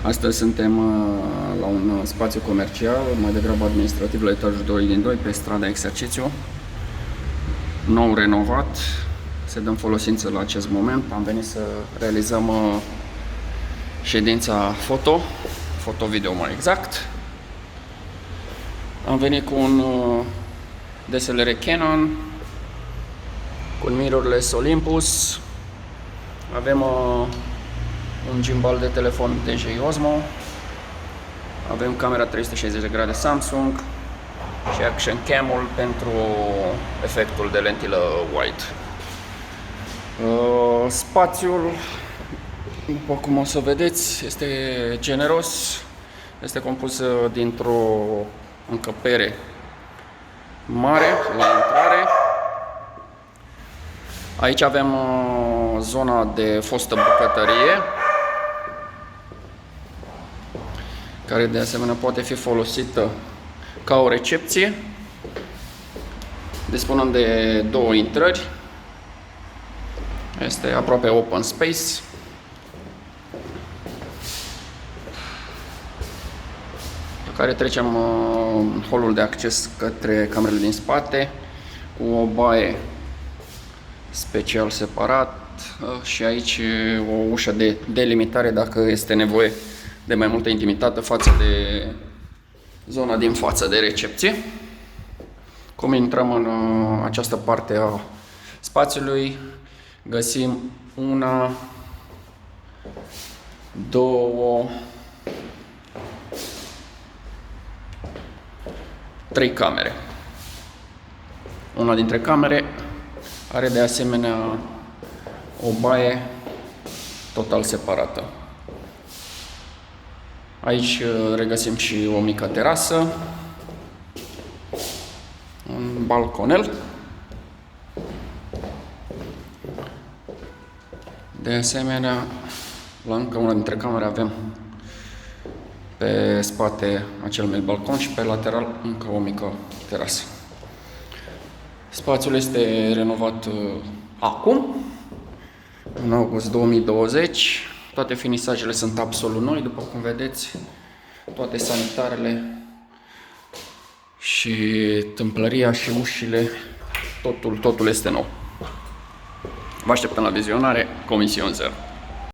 Astăzi suntem la un spațiu comercial, mai degrabă administrativ, la etajul 2 din 2, pe strada Exercițiu. Nou renovat, se dă în folosință la acest moment. Am venit să realizăm ședința foto-video mai exact. Am venit cu un DSLR Canon, cu un mirrorless Olympus. Avem un gimbal de telefon DJI Osmo. Avem camera 360 de grade Samsung și Action Cam-ul pentru efectul de lentilă wide. Spațiul, după cum o să vedeți, este generos. Este compus dintr-o încăpere mare la intrare. Aici avem zona de fostă bucătărie, care de asemenea poate fi folosită ca o recepție. Dispunem de două intrări. Este aproape open space. Pe care trecem holul de acces către camerele din spate, cu o baie special separat și aici o ușă de delimitare dacă este nevoie de mai multă intimitate față de zona din față de recepție. Cum intrăm în această parte a spațiului, găsim una, două, trei camere. Una dintre camere are de asemenea o baie total separată. Aici regăsim și o mică terasă, un balconel. De asemenea, la încă una dintre camere avem pe spate acel mic balcon și pe lateral încă o mică terasă. Spațiul este renovat acum, în august 2020. Toate finisajele sunt absolut noi, după cum vedeți, toate sanitarele și tâmplăria și ușile, totul este nou. Vă așteptăm la vizionare, comision 0.